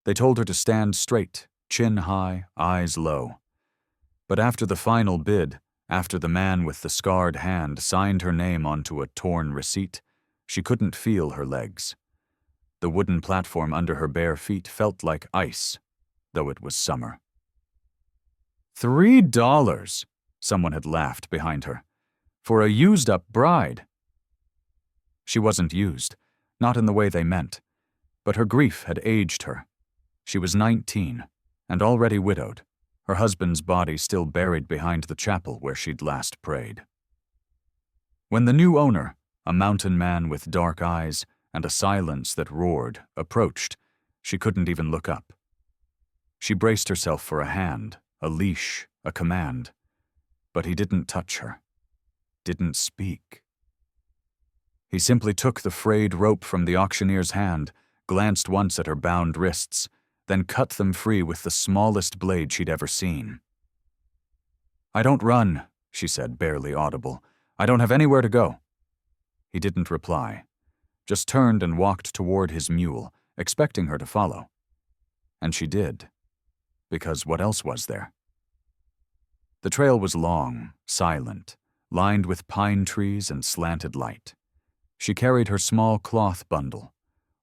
They told her to stand straight, chin high, eyes low. But after the final bid, after the man with the scarred hand signed her name onto a torn receipt, she couldn't feel her legs. The wooden platform under her bare feet felt like ice, though it was summer. $3, someone had laughed behind her, for a used-up bride. She wasn't used, not in the way they meant, but her grief had aged her. She was 19, and already widowed, her husband's body still buried behind the chapel where she'd last prayed. When the new owner, a mountain man with dark eyes and a silence that roared, approached, she couldn't even look up. She braced herself for a hand, a leash, a command, but he didn't touch her, didn't speak. He simply took the frayed rope from the auctioneer's hand, glanced once at her bound wrists, then cut them free with the smallest blade she'd ever seen. "I don't run," she said, barely audible. "I don't have anywhere to go." He didn't reply, just turned and walked toward his mule, expecting her to follow. And she did, because what else was there? The trail was long, silent, lined with pine trees and slanted light. She carried her small cloth bundle,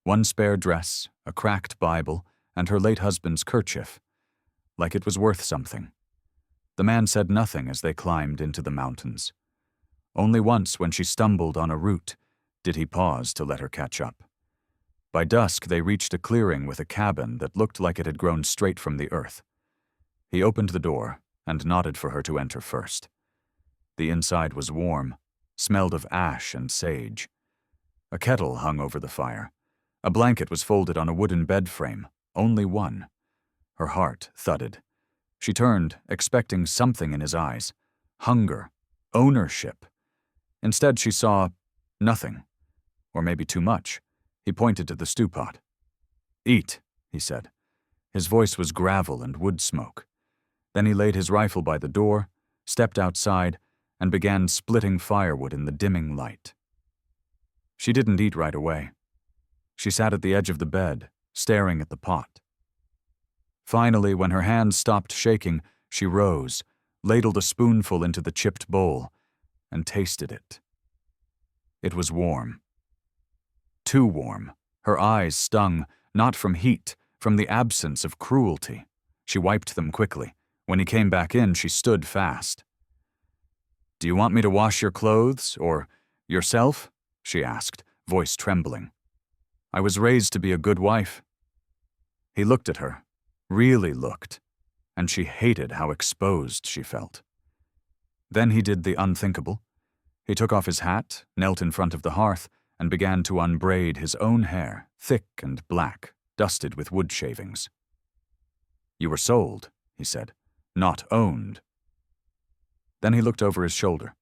one spare dress, a cracked Bible, and her late husband's kerchief, like it was worth something. The man said nothing as they climbed into the mountains. Only once, when she stumbled on a root, did he pause to let her catch up. By dusk, they reached a clearing with a cabin that looked like it had grown straight from the earth. He opened the door and nodded for her to enter first. The inside was warm, smelled of ash and sage. A kettle hung over the fire. A blanket was folded on a wooden bed frame, only one. Her heart thudded. She turned, expecting something in his eyes. Hunger, ownership. Instead, she saw nothing, or maybe too much. He pointed to the stew pot. "Eat," he said. His voice was gravel and wood smoke. Then he laid his rifle by the door, stepped outside, and began splitting firewood in the dimming light. She didn't eat right away. She sat at the edge of the bed, staring at the pot. Finally, when her hands stopped shaking, she rose, ladled a spoonful into the chipped bowl, and tasted it. It was warm. Too warm. Her eyes stung, not from heat, from the absence of cruelty. She wiped them quickly. When he came back in, she stood fast. "Do you want me to wash your clothes, or yourself?" she asked, voice trembling. "I was raised to be a good wife." He looked at her, really looked, and she hated how exposed she felt. Then he did the unthinkable. He took off his hat, knelt in front of the hearth, and began to unbraid his own hair, thick and black, dusted with wood shavings. "You were sold," he said, "not owned." Then he looked over his shoulder.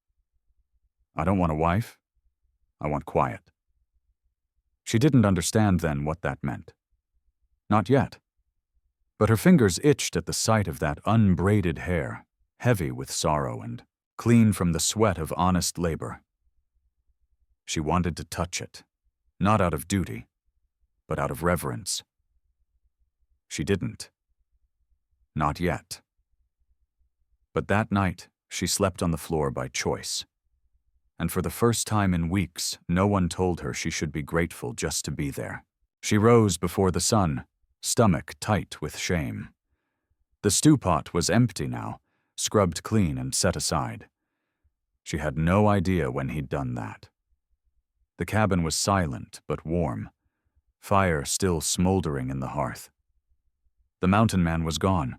"I don't want a wife. I want quiet." She didn't understand then what that meant. Not yet. But her fingers itched at the sight of that unbraided hair, heavy with sorrow and clean from the sweat of honest labor. She wanted to touch it, not out of duty, but out of reverence. She didn't. Not yet. But that night, she slept on the floor by choice. And for the first time in weeks, no one told her she should be grateful just to be there. She rose before the sun, stomach tight with shame. The stew pot was empty now, scrubbed clean and set aside. She had no idea when he'd done that. The cabin was silent but warm, fire still smoldering in the hearth. The mountain man was gone.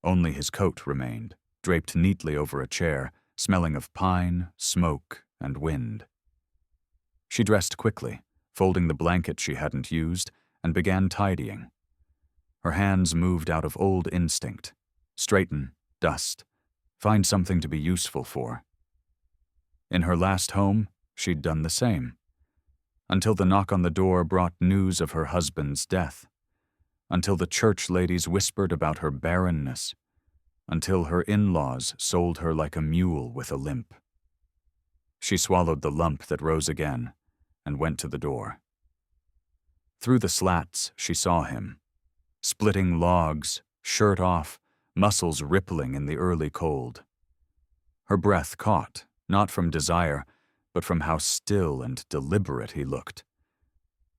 Only his coat remained, draped neatly over a chair, smelling of pine, smoke, and wind. She dressed quickly, folding the blanket she hadn't used, and began tidying. Her hands moved out of old instinct. Straighten, dust, find something to be useful for. In her last home, she'd done the same. Until the knock on the door brought news of her husband's death. Until the church ladies whispered about her barrenness. Until her in-laws sold her like a mule with a limp. She swallowed the lump that rose again and went to the door. Through the slats, she saw him. splitting logs, shirt off, muscles rippling in the early cold. Her breath caught, not from desire, but from how still and deliberate he looked,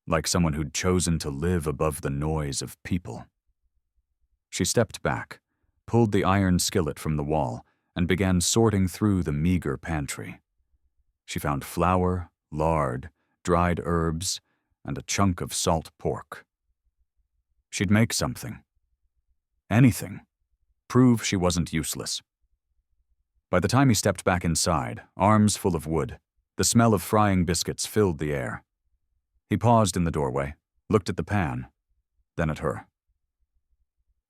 like someone who'd chosen to live above the noise of people. She stepped back, pulled the iron skillet from the wall, and began sorting through the meager pantry. She found flour, lard, dried herbs, and a chunk of salt pork. She'd make something. Anything. Prove she wasn't useless. By the time he stepped back inside, arms full of wood, the smell of frying biscuits filled the air. He paused in the doorway, looked at the pan, then at her.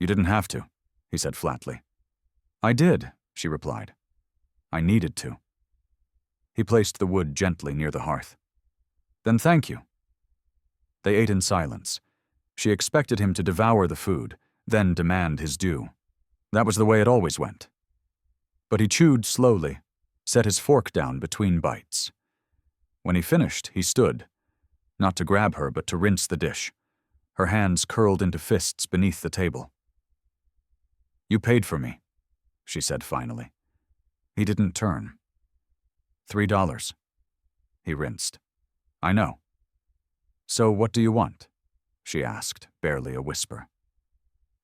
"You didn't have to," he said flatly. "I did," she replied. "I needed to." He placed the wood gently near the hearth. "Then thank you." They ate in silence. She expected him to devour the food, then demand his due. That was the way it always went. But he chewed slowly, set his fork down between bites. When he finished, he stood, not to grab her but to rinse the dish, her hands curled into fists beneath the table. "You paid for me," she said finally. He didn't turn. $3. He rinsed. "I know." "So what do you want?" she asked, barely a whisper.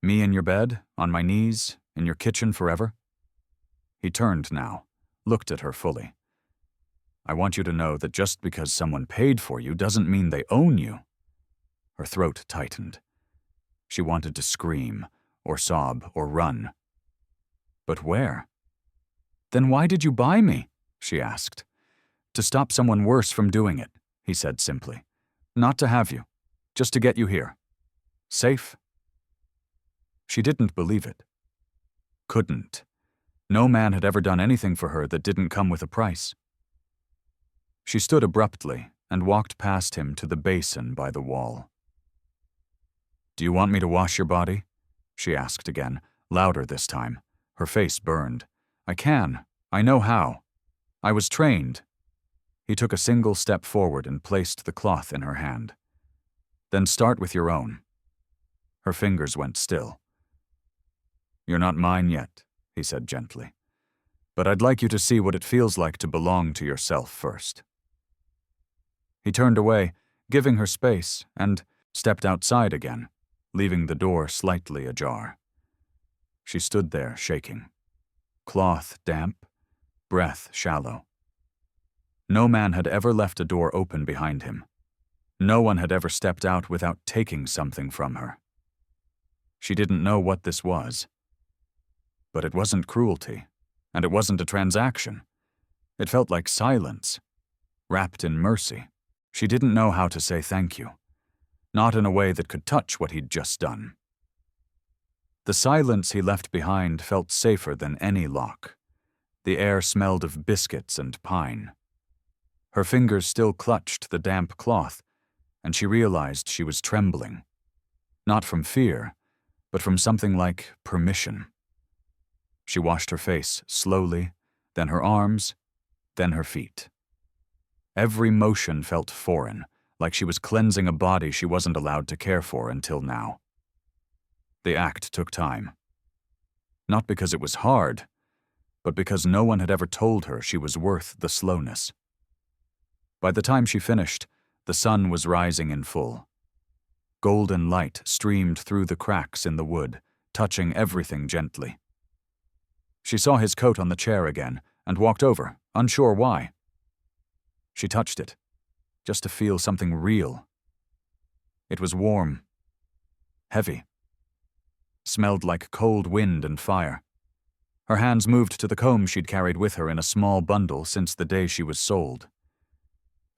"Me in your bed, on my knees, in your kitchen forever?" He turned now, looked at her fully. "I want you to know that just because someone paid for you doesn't mean they own you." Her throat tightened. She wanted to scream, or sob, or run. But where? "Then why did you buy me?" she asked. "To stop someone worse from doing it," he said simply. "Not to have you, just to get you here. Safe?" She didn't believe it. Couldn't. No man had ever done anything for her that didn't come with a price. She stood abruptly and walked past him to the basin by the wall. "Do you want me to wash your body?" she asked again, louder this time. Her face burned. "I can. I know how. I was trained." He took a single step forward and placed the cloth in her hand. "Then start with your own." Her fingers went still. "You're not mine yet," he said gently. "But I'd like you to see what it feels like to belong to yourself first." He turned away, giving her space, and stepped outside again, leaving the door slightly ajar. She stood there, shaking. Cloth damp, breath shallow. No man had ever left a door open behind him. No one had ever stepped out without taking something from her. She didn't know what this was. But it wasn't cruelty, and it wasn't a transaction. It felt like silence, wrapped in mercy. She didn't know how to say thank you, not in a way that could touch what he'd just done. The silence he left behind felt safer than any lock. The air smelled of biscuits and pine. Her fingers still clutched the damp cloth, and she realized she was trembling. Not from fear, but from something like permission. She washed her face slowly, then her arms, then her feet. Every motion felt foreign, like she was cleansing a body she wasn't allowed to care for until now. The act took time. Not because it was hard, but because no one had ever told her she was worth the slowness. By the time she finished, the sun was rising in full. Golden light streamed through the cracks in the wood, touching everything gently. She saw his coat on the chair again and walked over, unsure why. She touched it, just to feel something real. It was warm, heavy, smelled like cold wind and fire. Her hands moved to the comb she'd carried with her in a small bundle since the day she was sold.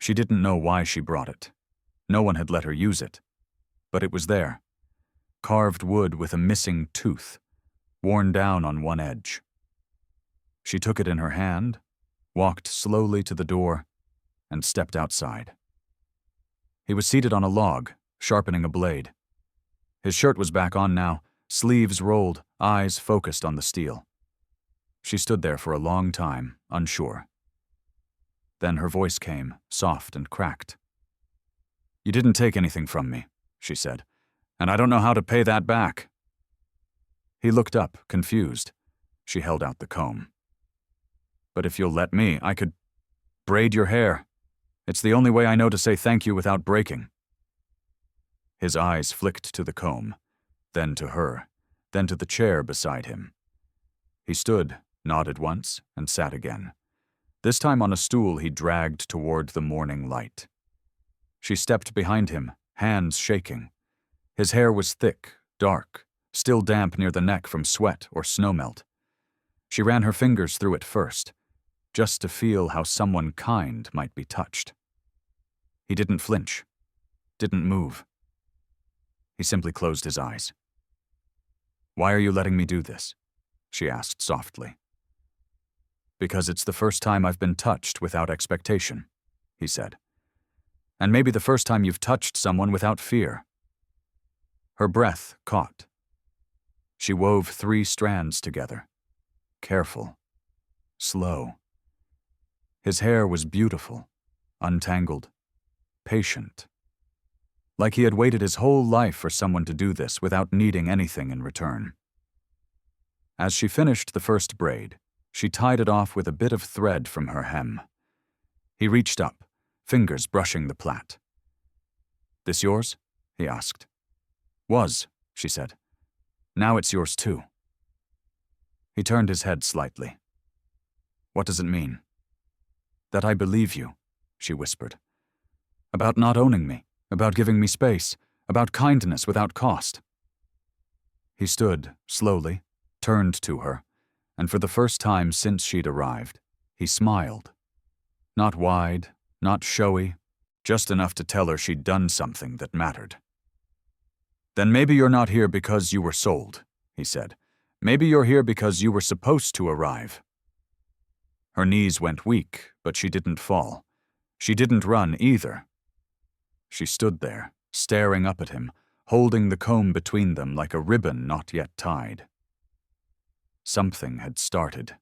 She didn't know why she brought it. No one had let her use it. But it was there. Carved wood with a missing tooth, worn down on one edge. She took it in her hand, walked slowly to the door, and stepped outside. He was seated on a log, sharpening a blade. His shirt was back on now, sleeves rolled, eyes focused on the steel. She stood there for a long time, unsure. Then her voice came, soft and cracked. "You didn't take anything from me," she said, And I don't know how to pay that back." He looked up, confused. She held out the comb. "But if you'll let me, I could braid your hair. It's the only way I know to say thank you without breaking." His eyes flicked to the comb, then to her, then to the chair beside him. He stood, nodded once, and sat again. This time on a stool he dragged toward the morning light. She stepped behind him, hands shaking. His hair was thick, dark, still damp near the neck from sweat or snowmelt. She ran her fingers through it first, just to feel how someone kind might be touched. He didn't flinch, didn't move. He simply closed his eyes. "Why are you letting me do this?" she asked softly. "Because it's the first time I've been touched without expectation," he said. "And maybe the first time you've touched someone without fear." Her breath caught. She wove 3 strands together. Careful. Slow. His hair was beautiful, untangled, patient. Like he had waited his whole life for someone to do this without needing anything in return. As she finished the first braid, she tied it off with a bit of thread from her hem. He reached up, fingers brushing the plait. "This yours?" he asked. "Was," she said. "Now it's yours too." He turned his head slightly. "What does it mean?" "That I believe you," she whispered. "About not owning me, about giving me space, about kindness without cost." He stood, slowly, turned to her, and for the first time since she'd arrived, he smiled. Not wide, not showy, just enough to tell her she'd done something that mattered. "Then maybe you're not here because you were sold," he said. "Maybe you're here because you were supposed to arrive." Her knees went weak, but she didn't fall. She didn't run either. She stood there, staring up at him, holding the comb between them like a ribbon not yet tied. Something had started,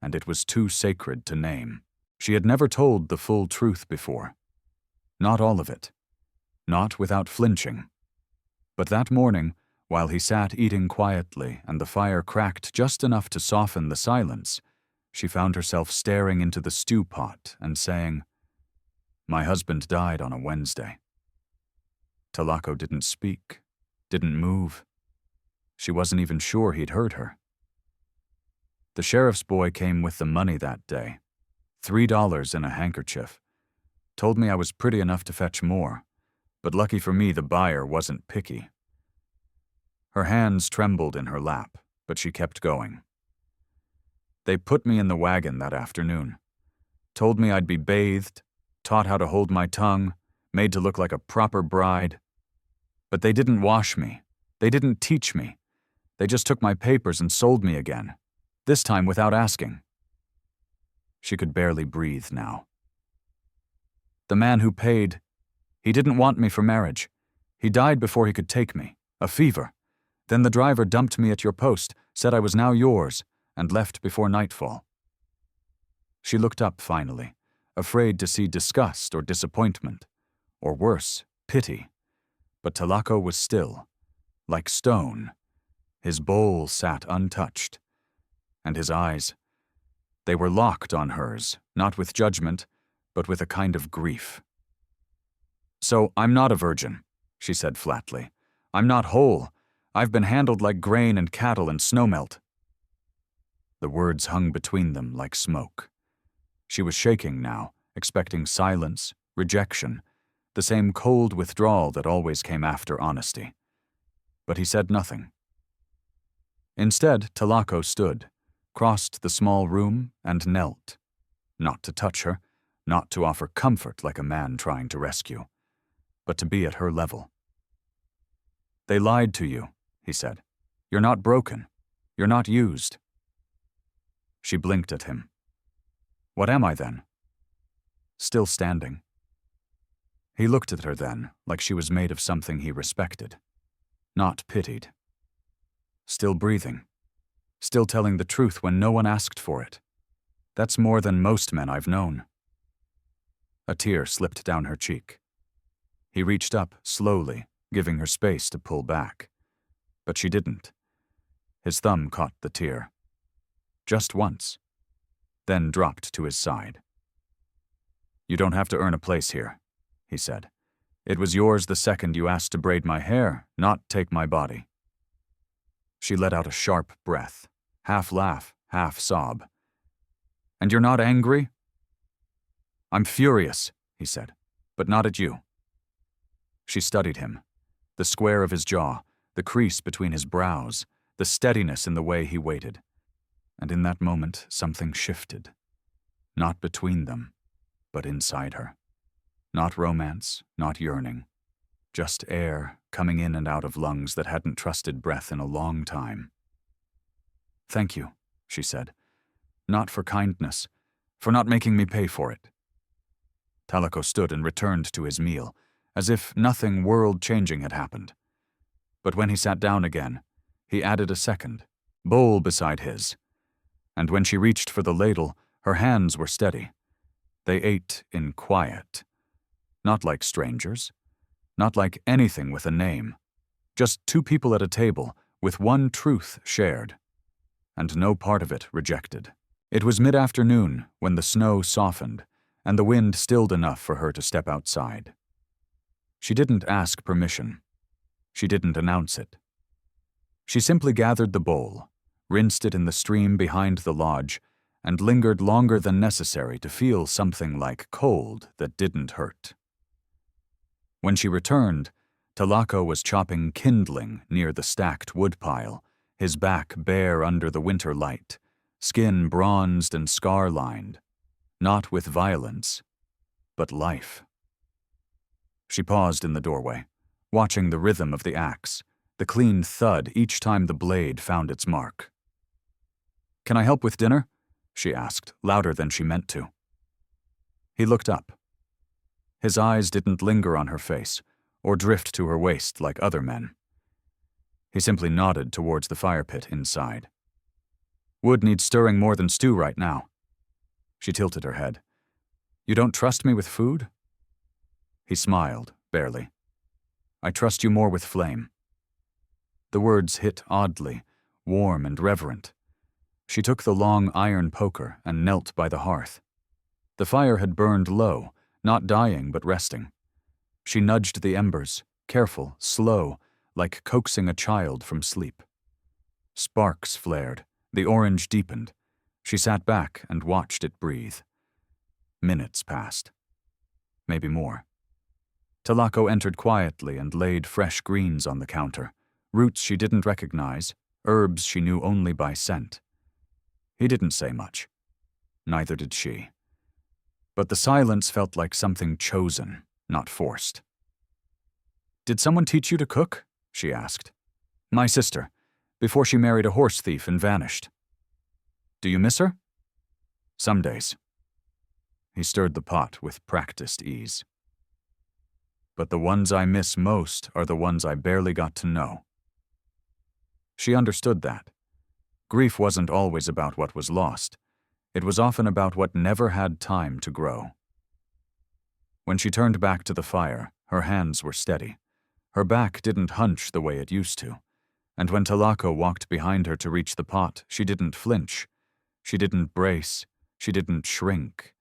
and it was too sacred to name. She had never told the full truth before. Not all of it. Not without flinching. But that morning, while he sat eating quietly and the fire cracked just enough to soften the silence, she found herself staring into the stew pot and saying, "My husband died on a Wednesday." Talako didn't speak, didn't move. She wasn't even sure he'd heard her. The sheriff's boy came with the money that day, $3 in a handkerchief. Told me I was pretty enough to fetch more, but lucky for me the buyer wasn't picky. Her hands trembled in her lap, but she kept going. They put me in the wagon that afternoon. Told me I'd be bathed, taught how to hold my tongue, made to look like a proper bride. But they didn't wash me. They didn't teach me. They just took my papers and sold me again, this time without asking. She could barely breathe now. The man who paid, he didn't want me for marriage. He died before he could take me, a fever. Then the driver dumped me at your post, said I was now yours, and left before nightfall. She looked up finally, afraid to see disgust or disappointment, or worse, pity. But Talako was still, like stone. His bowl sat untouched, and his eyes, they were locked on hers, not with judgment, but with a kind of grief. "So I'm not a virgin," she said flatly. "I'm not whole. I've been handled like grain and cattle and snowmelt." The words hung between them like smoke. She was shaking now, expecting silence, rejection, the same cold withdrawal that always came after honesty. But he said nothing. Instead, Talako stood, crossed the small room, and knelt. Not to touch her, not to offer comfort like a man trying to rescue, but to be at her level. "They lied to you," he said. "You're not broken. You're not used." She blinked at him. "What am I then?" Still standing. He looked at her then, like she was made of something he respected, not pitied. Still breathing. Still telling the truth when no one asked for it. That's more than most men I've known. A tear slipped down her cheek. He reached up, slowly, giving her space to pull back. But she didn't. His thumb caught the tear. Just once, then dropped to his side. "You don't have to earn a place here," he said. "It was yours the second you asked to braid my hair, not take my body." She let out a sharp breath, half laugh, half sob. "And you're not angry?" "I'm furious," he said, "but not at you." She studied him, the square of his jaw, the crease between his brows, the steadiness in the way he waited. And in that moment, something shifted. Not between them, but inside her. Not romance, not yearning. Just air coming in and out of lungs that hadn't trusted breath in a long time. "Thank you," she said. "Not for kindness, for not making me pay for it." Talako stood and returned to his meal, as if nothing world-changing had happened. But when he sat down again, he added a second, bowl beside his. And when she reached for the ladle, her hands were steady. They ate in quiet. Not like strangers. Not like anything with a name. Just two people at a table, with one truth shared. And no part of it rejected. It was mid-afternoon when the snow softened, and the wind stilled enough for her to step outside. She didn't ask permission. She didn't announce it. She simply gathered the bowl, rinsed it in the stream behind the lodge, and lingered longer than necessary to feel something like cold that didn't hurt. When she returned, Talako was chopping kindling near the stacked woodpile, his back bare under the winter light, skin bronzed and scar-lined, not with violence, but life. She paused in the doorway, watching the rhythm of the axe, the clean thud each time the blade found its mark. "Can I help with dinner?" she asked, louder than she meant to. He looked up. His eyes didn't linger on her face, or drift to her waist like other men. He simply nodded towards the fire pit inside. "Wood needs stirring more than stew right now." She tilted her head. "You don't trust me with food?" He smiled, barely. "I trust you more with flame." The words hit oddly, warm and reverent. She took the long iron poker and knelt by the hearth. The fire had burned low, not dying but resting. She nudged the embers, careful, slow, like coaxing a child from sleep. Sparks flared, the orange deepened. She sat back and watched it breathe. Minutes passed. Maybe more. Talako entered quietly and laid fresh greens on the counter, roots she didn't recognize, herbs she knew only by scent. He didn't say much. Neither did she. But the silence felt like something chosen, not forced. "Did someone teach you to cook?" she asked. "My sister, before she married a horse thief and vanished." "Do you miss her?" "Some days." He stirred the pot with practiced ease. "But the ones I miss most are the ones I barely got to know." She understood that. Grief wasn't always about what was lost. It was often about what never had time to grow. When she turned back to the fire, her hands were steady. Her back didn't hunch the way it used to. And when Talako walked behind her to reach the pot, she didn't flinch. She didn't brace. She didn't shrink.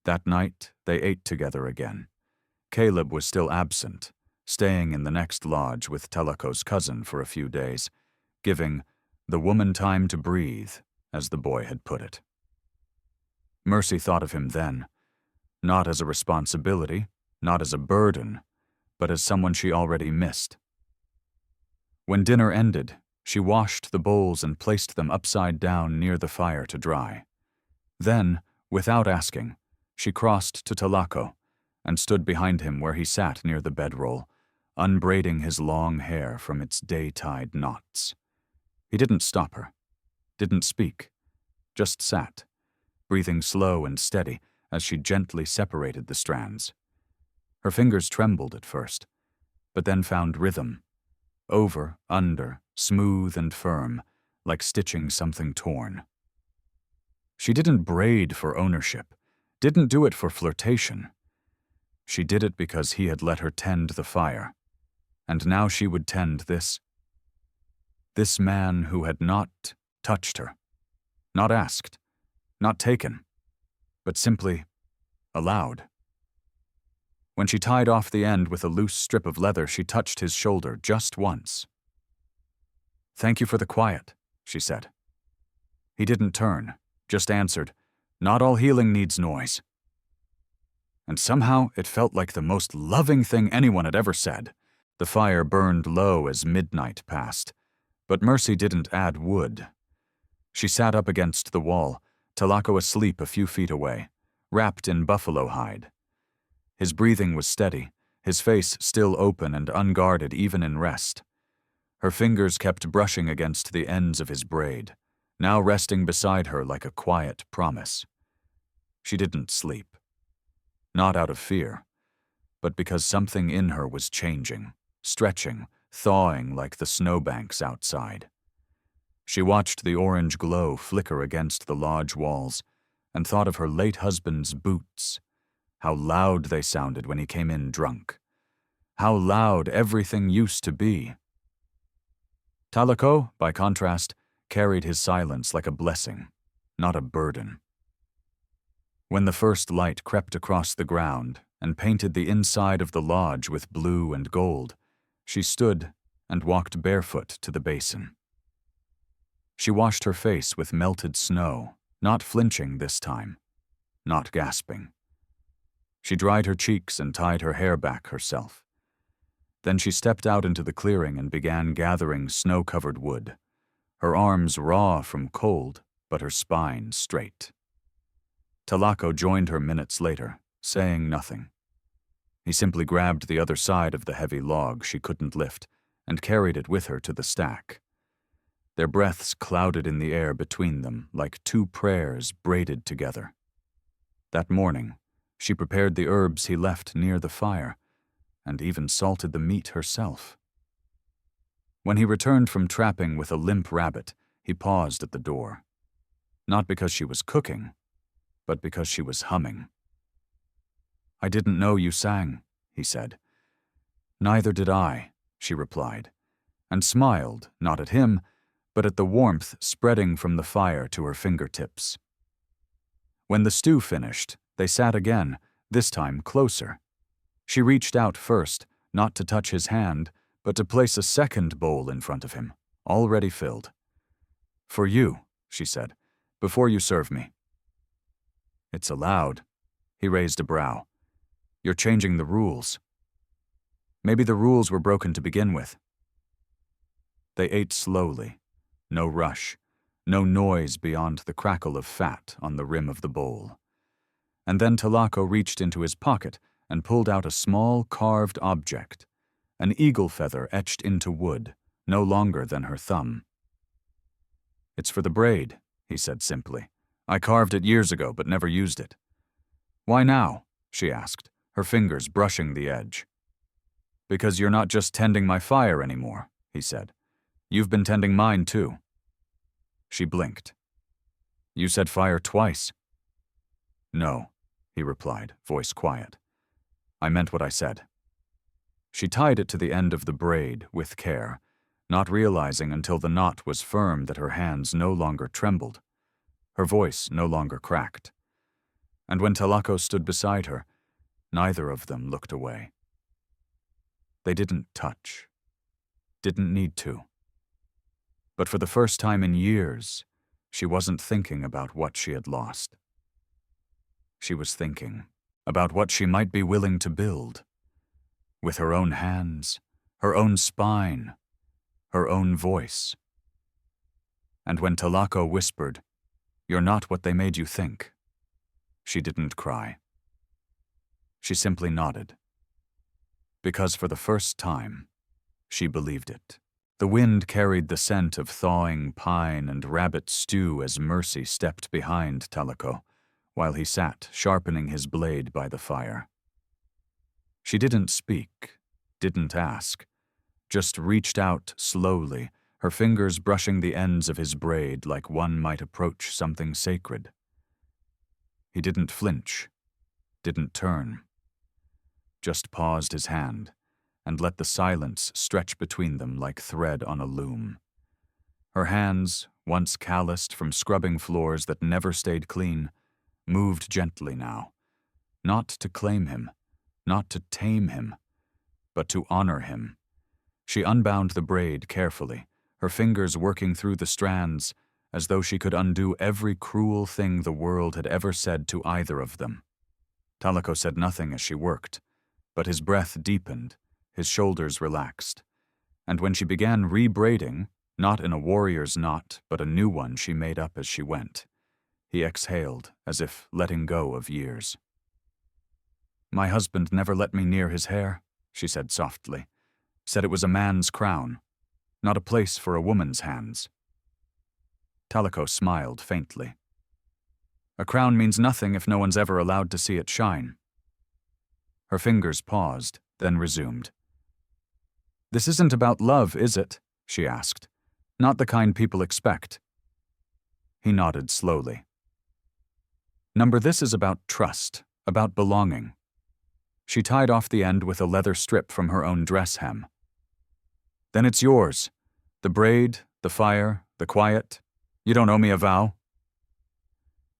That night, they ate together again. Caleb was still absent, staying in the next lodge with Talako's cousin for a few days, giving the woman time to breathe, as the boy had put it. Mercy thought of him then, not as a responsibility, not as a burden, but as someone she already missed. When dinner ended, she washed the bowls and placed them upside down near the fire to dry. Then, without asking, she crossed to Talako and stood behind him where he sat near the bedroll, unbraiding his long hair from its day-tied knots. He didn't stop her, didn't speak, just sat, breathing slow and steady as she gently separated the strands. Her fingers trembled at first, but then found rhythm, over, under, smooth and firm, like stitching something torn. She didn't braid for ownership, didn't do it for flirtation. She did it because he had let her tend the fire, And now she would tend this man who had not touched her, not asked, not taken, but simply allowed. When she tied off the end with a loose strip of leather, she touched his shoulder just once. "Thank you for the quiet," she said. He didn't turn, just answered, "Not all healing needs noise." And somehow it felt like the most loving thing anyone had ever said. The fire burned low as midnight passed, but Mercy didn't add wood. She sat up against the wall, Talako asleep a few feet away, wrapped in buffalo hide. His breathing was steady, his face still open and unguarded even in rest. Her fingers kept brushing against the ends of his braid, now resting beside her like a quiet promise. She didn't sleep. Not out of fear, but because something in her was changing, stretching, thawing like the snowbanks outside. She watched the orange glow flicker against the lodge walls and thought of her late husband's boots, how loud they sounded when he came in drunk, how loud everything used to be. Talako, by contrast, carried his silence like a blessing, not a burden. When the first light crept across the ground and painted the inside of the lodge with blue and gold, she stood and walked barefoot to the basin. She washed her face with melted snow, not flinching this time, not gasping. She dried her cheeks and tied her hair back herself. Then she stepped out into the clearing and began gathering snow-covered wood, her arms raw from cold, but her spine straight. Talako joined her minutes later, saying nothing. He simply grabbed the other side of the heavy log she couldn't lift and carried it with her to the stack. Their breaths clouded in the air between them like two prayers braided together. That morning, she prepared the herbs he left near the fire, and even salted the meat herself. When he returned from trapping with a limp rabbit, he paused at the door. Not because she was cooking, but because she was humming. "I didn't know you sang," he said. "Neither did I," she replied, and smiled, not at him, but at the warmth spreading from the fire to her fingertips. When the stew finished, they sat again, this time closer. She reached out first, not to touch his hand, but to place a second bowl in front of him, already filled. "For you," she said, "before you serve me." "It's allowed." He raised a brow. "You're changing the rules." "Maybe the rules were broken to begin with." They ate slowly, no rush, no noise beyond the crackle of fat on the rim of the bowl. And then Talako reached into his pocket and pulled out a small carved object, an eagle feather etched into wood, no longer than her thumb. "It's for the braid," he said simply. "I carved it years ago but never used it." "Why now?" she asked, her fingers brushing the edge. "Because you're not just tending my fire anymore," he said. "You've been tending mine too." She blinked. "You said fire twice." "No," he replied, voice quiet. "I meant what I said." She tied it to the end of the braid with care, not realizing until the knot was firm that her hands no longer trembled. Her voice no longer cracked. And when Talako stood beside her, neither of them looked away. They didn't touch. Didn't need to. But for the first time in years, she wasn't thinking about what she had lost. She was thinking about what she might be willing to build. With her own hands, her own spine, her own voice. And when Talako whispered, "You're not what they made you think," she didn't cry. She simply nodded. Because for the first time, she believed it. The wind carried the scent of thawing pine and rabbit stew as Mercy stepped behind Talako, while he sat sharpening his blade by the fire. She didn't speak, didn't ask, just reached out slowly, her fingers brushing the ends of his braid like one might approach something sacred. He didn't flinch, didn't turn, just paused his hand, and let the silence stretch between them like thread on a loom. Her hands, once calloused from scrubbing floors that never stayed clean, moved gently now, not to claim him, not to tame him, but to honor him. She unbound the braid carefully, her fingers working through the strands as though she could undo every cruel thing the world had ever said to either of them. Talako said nothing as she worked, but his breath deepened, his shoulders relaxed, and when she began re-braiding, not in a warrior's knot, but a new one she made up as she went, he exhaled as if letting go of years. "My husband never let me near his hair," she said softly. "Said it was a man's crown, not a place for a woman's hands." Talako smiled faintly. "A crown means nothing if no one's ever allowed to see it shine." Her fingers paused, then resumed. "This isn't about love, is it?" she asked. "Not the kind people expect." He nodded slowly. "Number, this is about trust, about belonging." She tied off the end with a leather strip from her own dress hem. "Then it's yours. The braid, the fire, the quiet. You don't owe me a vow."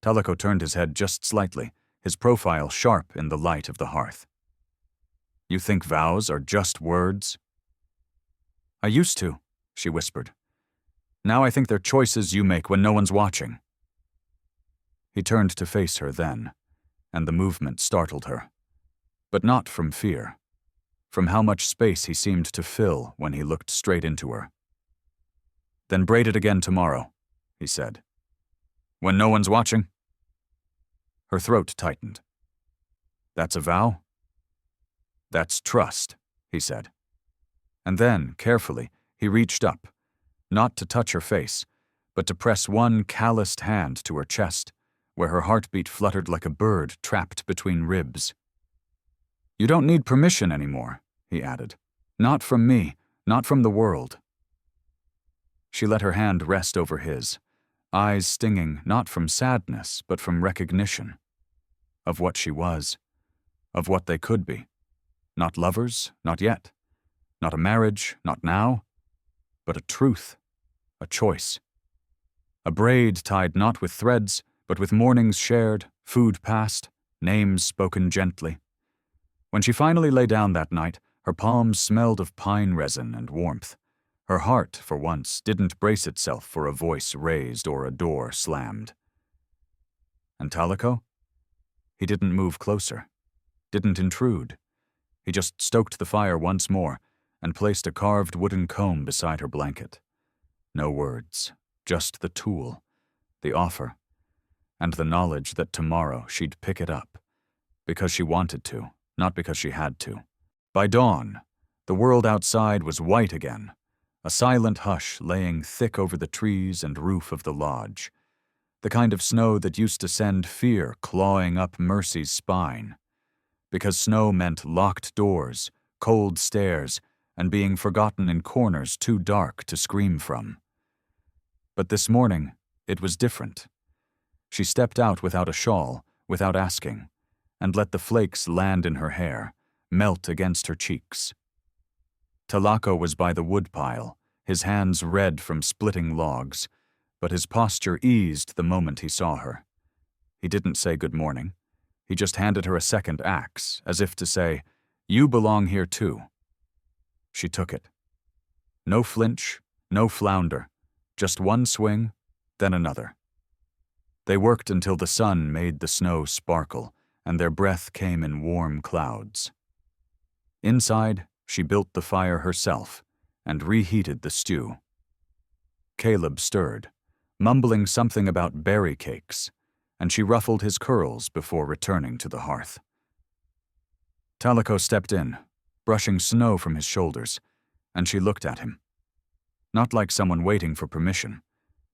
Talako turned his head just slightly, his profile sharp in the light of the hearth. "You think vows are just words?" "I used to," she whispered. "Now I think they're choices you make when no one's watching." He turned to face her then, and the movement startled her. But not from fear, from how much space he seemed to fill when he looked straight into her. "Then braid it again tomorrow," he said. "When no one's watching?" Her throat tightened. "That's a vow?" "That's trust," he said. And then, carefully, he reached up, not to touch her face, but to press one calloused hand to her chest, where her heartbeat fluttered like a bird trapped between ribs. "You don't need permission anymore," he added. "Not from me, not from the world." She let her hand rest over his, eyes stinging not from sadness but from recognition of what she was, of what they could be. Not lovers, not yet. Not a marriage, not now. But a truth, a choice. A braid tied not with threads, but with mornings shared, food passed, names spoken gently. When she finally lay down that night, her palms smelled of pine resin and warmth. Her heart, for once, didn't brace itself for a voice raised or a door slammed. And Talako? He didn't move closer, didn't intrude. He just stoked the fire once more and placed a carved wooden comb beside her blanket. No words, just the tool, the offer, and the knowledge that tomorrow she'd pick it up, because she wanted to, not because she had to. By dawn, the world outside was white again, a silent hush laying thick over the trees and roof of the lodge, the kind of snow that used to send fear clawing up Mercy's spine, because snow meant locked doors, cold stairs, and being forgotten in corners too dark to scream from. But this morning, it was different. She stepped out without a shawl, without asking, and let the flakes land in her hair, melt against her cheeks. Talako was by the woodpile, his hands red from splitting logs, but his posture eased the moment he saw her. He didn't say good morning. He just handed her a second axe, as if to say, "You belong here too." She took it. No flinch, no flounder, just one swing, then another. They worked until the sun made the snow sparkle, and their breath came in warm clouds. Inside, she built the fire herself and reheated the stew. Caleb stirred, mumbling something about berry cakes, and she ruffled his curls before returning to the hearth. Talako stepped in, brushing snow from his shoulders, and she looked at him. Not like someone waiting for permission,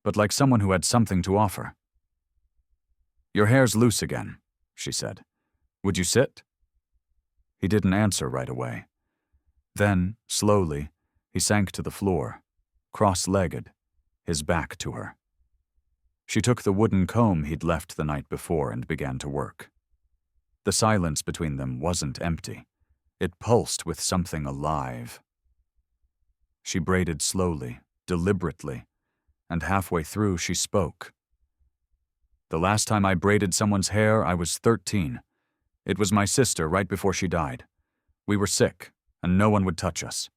but like someone who had something to offer. "Your hair's loose again," she said. "Would you sit?" He didn't answer right away. Then, slowly, he sank to the floor, cross-legged, his back to her. She took the wooden comb he'd left the night before and began to work. The silence between them wasn't empty. It pulsed with something alive. She braided slowly, deliberately, and halfway through she spoke. "The last time I braided someone's hair, I was 13. It was my sister right before she died. We were sick, and no one would touch us.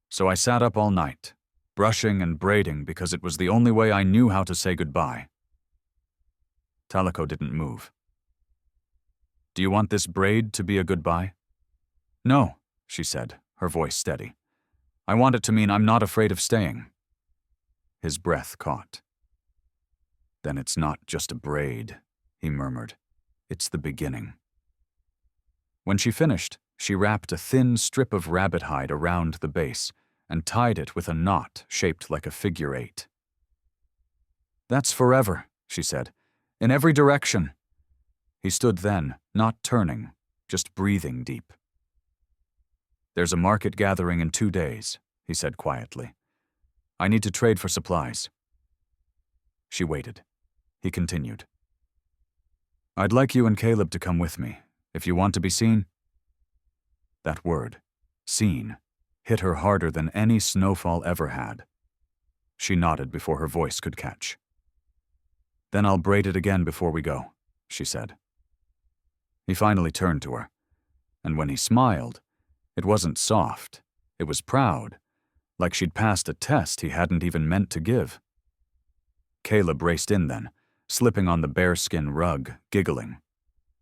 So I sat up all night, brushing and braiding because it was the only way I knew how to say goodbye." Talako didn't move. "Do you want this braid to be a goodbye?" "No," she said, her voice steady. "I want it to mean I'm not afraid of staying." His breath caught. "Then it's not just a braid," he murmured. "It's the beginning." When she finished, she wrapped a thin strip of rabbit hide around the base and tied it with a knot shaped like a figure 8. "That's forever," she said. "In every direction." He stood then, not turning, just breathing deep. "There's a market gathering in 2 days," he said quietly. "I need to trade for supplies." She waited. He continued. "I'd like you and Caleb to come with me, if you want to be seen." That word, seen, hit her harder than any snowfall ever had. She nodded before her voice could catch. "Then I'll braid it again before we go," she said. He finally turned to her, and when he smiled, it wasn't soft, it was proud, like she'd passed a test he hadn't even meant to give. Caleb raced in then, slipping on the bearskin rug, giggling.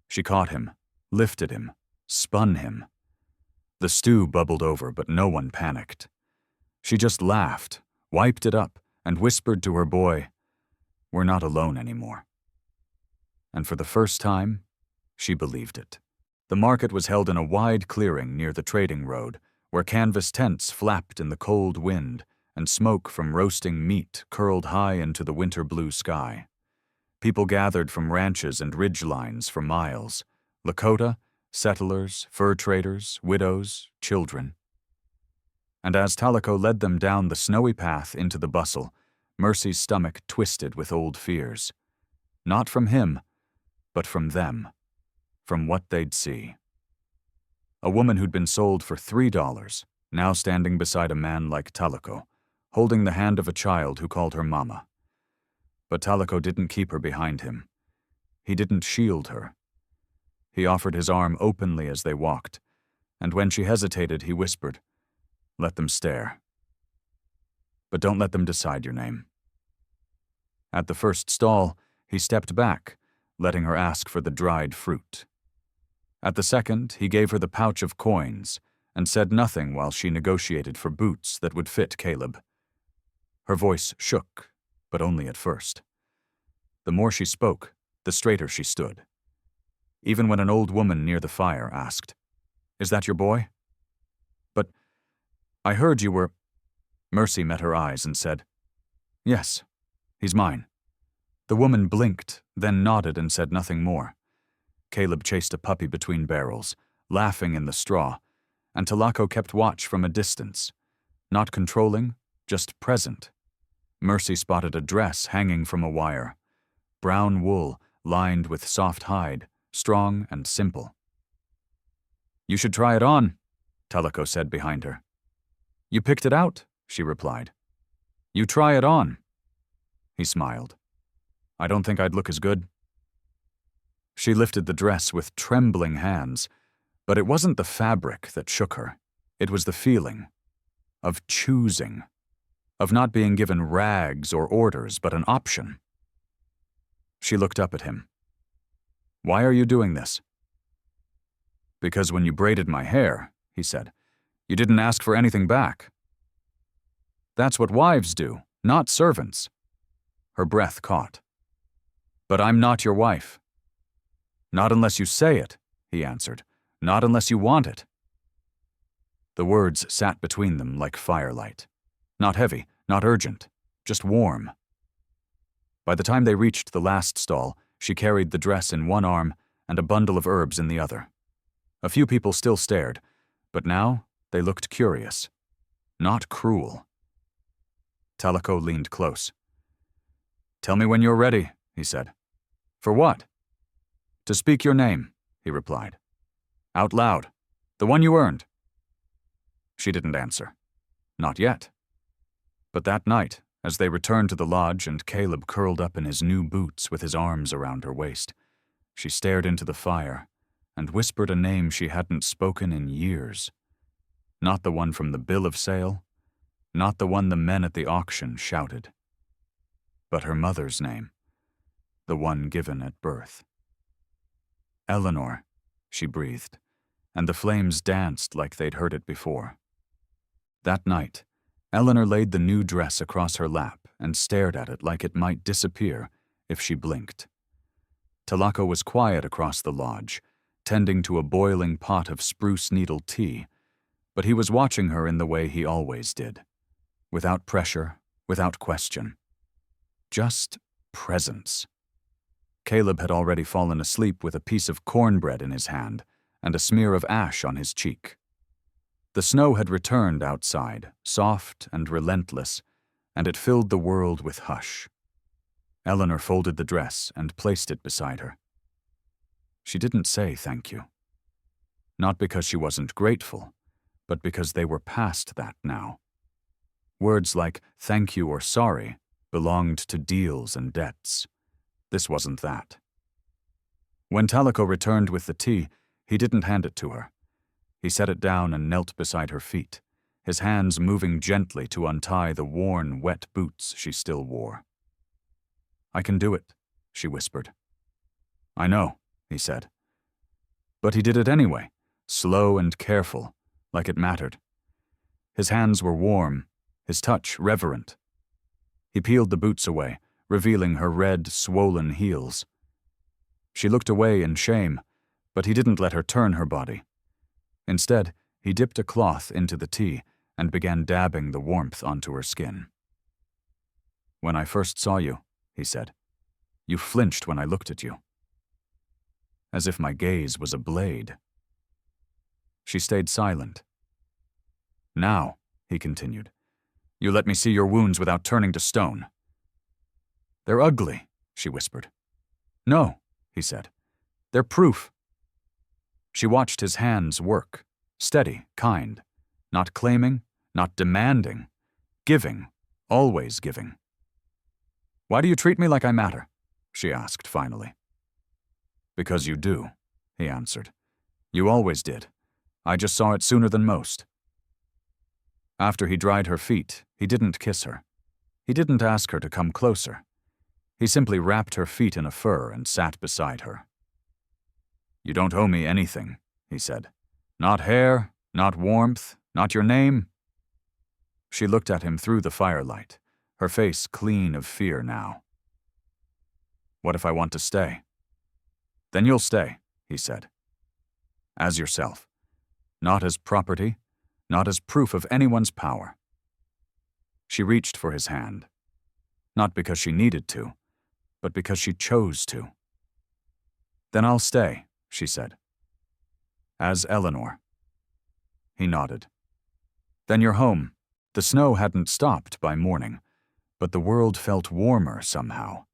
She caught him, lifted him, spun him. The stew bubbled over, but no one panicked. She just laughed, wiped it up, and whispered to her boy, "We're not alone anymore." And for the first time, she believed it. The market was held in a wide clearing near the trading road, where canvas tents flapped in the cold wind and smoke from roasting meat curled high into the winter blue sky. People gathered from ranches and ridgelines for miles, Lakota, settlers, fur traders, widows, children. And as Talako led them down the snowy path into the bustle, Mercy's stomach twisted with old fears. Not from him, but from them, from what they'd see. A woman who'd been sold for $3, now standing beside a man like Talako, holding the hand of a child who called her mama. But Talako didn't keep her behind him. He didn't shield her. He offered his arm openly as they walked, and when she hesitated, he whispered, "Let them stare. But don't let them decide your name." At the first stall, he stepped back, letting her ask for the dried fruit. At the second, he gave her the pouch of coins and said nothing while she negotiated for boots that would fit Caleb. Her voice shook, but only at first. The more she spoke, the straighter she stood. Even when an old woman near the fire asked, "Is that your boy?" "But I heard you were—" Mercy met her eyes and said, "Yes, he's mine." The woman blinked, then nodded and said nothing more. Caleb chased a puppy between barrels, laughing in the straw, and Talako kept watch from a distance. Not controlling, just present. Mercy spotted a dress hanging from a wire. Brown wool, lined with soft hide, strong and simple. "You should try it on," Talako said behind her. "You picked it out," she replied. "You try it on." He smiled. "I don't think I'd look as good." She lifted the dress with trembling hands, but it wasn't the fabric that shook her. It was the feeling of choosing, of not being given rags or orders, but an option. She looked up at him. "Why are you doing this?" "Because when you braided my hair," he said, "you didn't ask for anything back." "That's what wives do, not servants." Her breath caught. "But I'm not your wife." "Not unless you say it," he answered. "Not unless you want it." The words sat between them like firelight. Not heavy, not urgent, just warm. By the time they reached the last stall, she carried the dress in one arm and a bundle of herbs in the other. A few people still stared, but now they looked curious, not cruel. Talako leaned close. "Tell me when you're ready," he said. "For what?" "To speak your name," he replied. "Out loud. The one you earned." She didn't answer. Not yet. But that night, as they returned to the lodge and Caleb curled up in his new boots with his arms around her waist, she stared into the fire and whispered a name she hadn't spoken in years. Not the one from the bill of sale, not the one the men at the auction shouted, but her mother's name, the one given at birth. "Eleanor," she breathed, and the flames danced like they'd heard it before. That night, Eleanor laid the new dress across her lap and stared at it like it might disappear if she blinked. Talako was quiet across the lodge, tending to a boiling pot of spruce needle tea, but he was watching her in the way he always did, without pressure, without question. Just presence. Caleb had already fallen asleep with a piece of cornbread in his hand and a smear of ash on his cheek. The snow had returned outside, soft and relentless, and it filled the world with hush. Eleanor folded the dress and placed it beside her. She didn't say thank you. Not because she wasn't grateful, but because they were past that now. Words like thank you or sorry belonged to deals and debts. This wasn't that. When Talako returned with the tea, he didn't hand it to her. He set it down and knelt beside her feet, his hands moving gently to untie the worn, wet boots she still wore. "I can do it," she whispered. "I know," he said. But he did it anyway, slow and careful, like it mattered. His hands were warm, his touch reverent. He peeled the boots away, revealing her red, swollen heels. She looked away in shame, but he didn't let her turn her body. Instead, he dipped a cloth into the tea and began dabbing the warmth onto her skin. "When I first saw you," he said, "you flinched when I looked at you. As if my gaze was a blade." She stayed silent. "Now," he continued, "you let me see your wounds without turning to stone." "They're ugly," she whispered. "No," he said. "They're proof." She watched his hands work, steady, kind, not claiming, not demanding, giving, always giving. "Why do you treat me like I matter?" she asked finally. "Because you do," he answered. "You always did. I just saw it sooner than most." After he dried her feet, he didn't kiss her. He didn't ask her to come closer. He simply wrapped her feet in a fur and sat beside her. "You don't owe me anything," he said. "Not hair, not warmth, not your name." She looked at him through the firelight, her face clean of fear now. "What if I want to stay?" "Then you'll stay," he said. "As yourself. Not as property, not as proof of anyone's power." She reached for his hand. Not because she needed to, but because she chose to. "Then I'll stay," she said. "As Eleanor." He nodded. "Then you're home." The snow hadn't stopped by morning, but the world felt warmer somehow.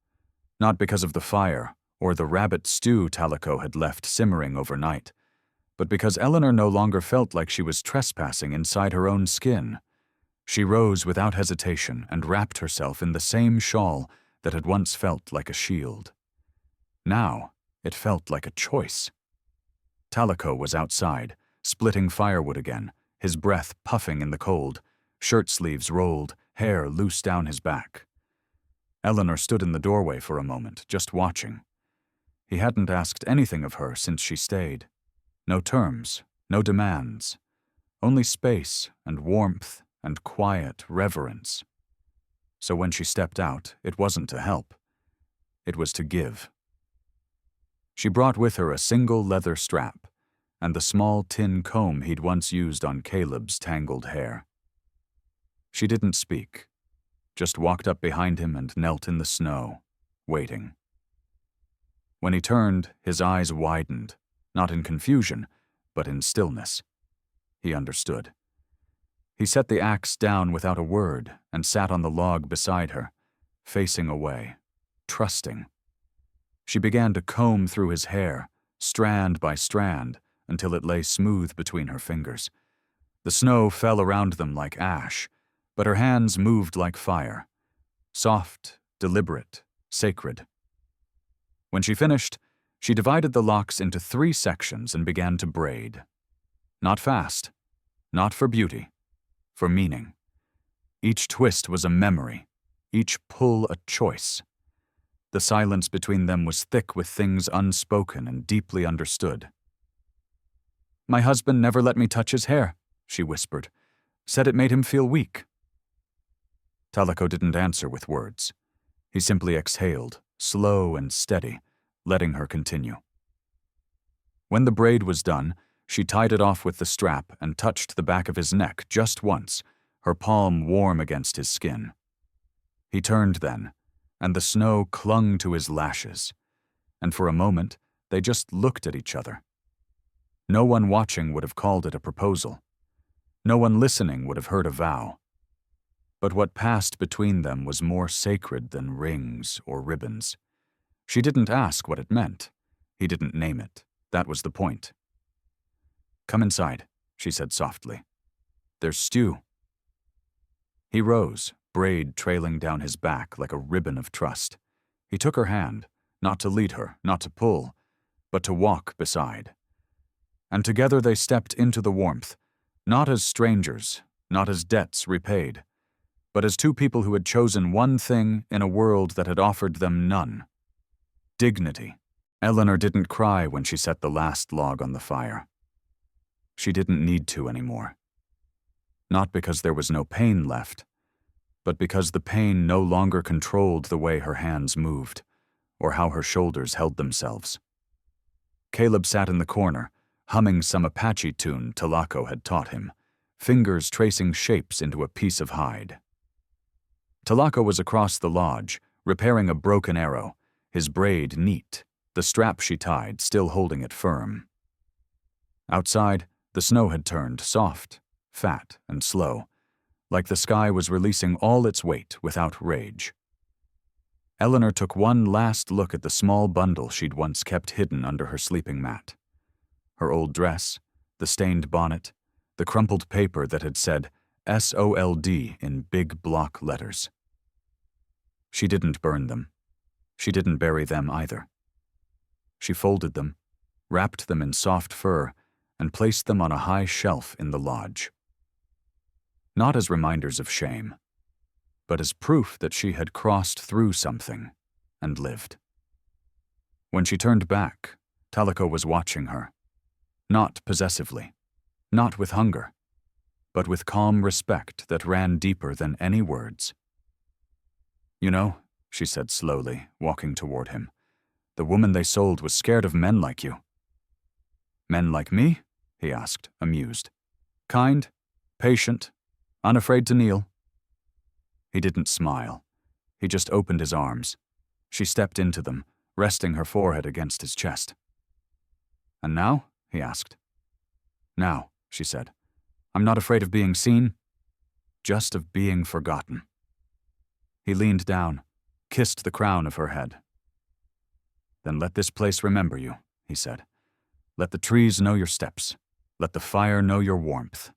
Not because of the fire or the rabbit stew Talako had left simmering overnight, but because Eleanor no longer felt like she was trespassing inside her own skin. She rose without hesitation and wrapped herself in the same shawl that had once felt like a shield. Now, it felt like a choice. Talako was outside, splitting firewood again, his breath puffing in the cold, shirt sleeves rolled, hair loose down his back. Eleanor stood in the doorway for a moment, just watching. He hadn't asked anything of her since she stayed. No terms, no demands, only space and warmth and quiet reverence. So when she stepped out, it wasn't to help. It was to give. She brought with her a single leather strap and the small tin comb he'd once used on Caleb's tangled hair. She didn't speak, just walked up behind him and knelt in the snow, waiting. When he turned, his eyes widened, not in confusion, but in stillness. He understood. He set the axe down without a word and sat on the log beside her, facing away, trusting. She began to comb through his hair, strand by strand, until it lay smooth between her fingers. The snow fell around them like ash, but her hands moved like fire. Soft, deliberate, sacred. When she finished, she divided the locks into 3 sections and began to braid. Not fast, not for beauty, for meaning. Each twist was a memory, each pull a choice. The silence between them was thick with things unspoken and deeply understood. "My husband never let me touch his hair," she whispered. "Said it made him feel weak." Talako didn't answer with words. He simply exhaled, slow and steady, letting her continue. When the braid was done, she tied it off with the strap and touched the back of his neck just once, her palm warm against his skin. He turned then, and the snow clung to his lashes, and for a moment they just looked at each other. No one watching would have called it a proposal. No one listening would have heard a vow. But what passed between them was more sacred than rings or ribbons. She didn't ask what it meant. He didn't name it. That was the point. "Come inside," she said softly. "There's stew." He rose, braid trailing down his back like a ribbon of trust. He took her hand, not to lead her, not to pull, but to walk beside. And together they stepped into the warmth, not as strangers, not as debts repaid, but as 2 people who had chosen one thing in a world that had offered them none. Dignity. Eleanor didn't cry when she set the last log on the fire. She didn't need to anymore. Not because there was no pain left, but because the pain no longer controlled the way her hands moved, or how her shoulders held themselves. Caleb sat in the corner, humming some Apache tune Talako had taught him, fingers tracing shapes into a piece of hide. Talako was across the lodge, repairing a broken arrow, his braid neat, the strap she tied still holding it firm. Outside, the snow had turned soft, fat, and slow, like the sky was releasing all its weight without rage. Eleanor took one last look at the small bundle she'd once kept hidden under her sleeping mat. Her old dress, the stained bonnet, the crumpled paper that had said SOLD in big block letters. She didn't burn them. She didn't bury them either. She folded them, wrapped them in soft fur, and placed them on a high shelf in the lodge. Not as reminders of shame, but as proof that she had crossed through something and lived. When she turned back, Talako was watching her, not possessively, not with hunger, but with calm respect that ran deeper than any words. "You know," she said slowly, walking toward him, "the woman they sold was scared of men like you." "Men like me?" he asked, amused. "Kind, patient, unafraid to kneel." He didn't smile. He just opened his arms. She stepped into them, resting her forehead against his chest. "And now?" he asked. "Now," she said, "I'm not afraid of being seen, just of being forgotten." He leaned down, kissed the crown of her head. "Then let this place remember you," he said. "Let the trees know your steps. Let the fire know your warmth."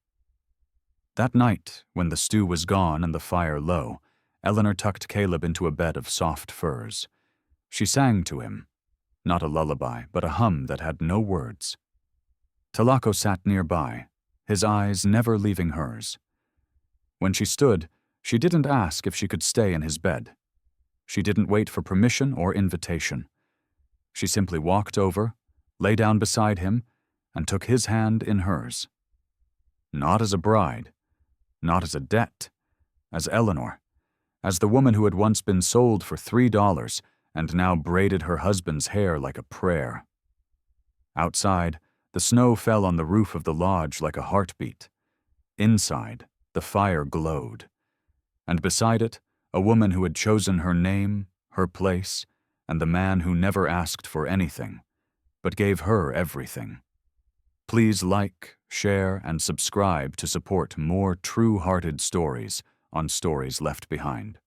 That night, when the stew was gone and the fire low, Eleanor tucked Caleb into a bed of soft furs. She sang to him, not a lullaby, but a hum that had no words. Talako sat nearby, his eyes never leaving hers. When she stood, she didn't ask if she could stay in his bed. She didn't wait for permission or invitation. She simply walked over, lay down beside him, and took his hand in hers. Not as a bride, not as a debt, as Eleanor, as the woman who had once been sold for $3 and now braided her husband's hair like a prayer. Outside, the snow fell on the roof of the lodge like a heartbeat. Inside, the fire glowed. And beside it, a woman who had chosen her name, her place, and the man who never asked for anything, but gave her everything. Please like, share, and subscribe to support more true-hearted stories on Stories Left Behind.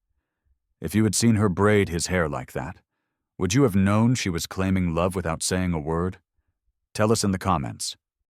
If you had seen her braid his hair like that, would you have known she was claiming love without saying a word? Tell us in the comments.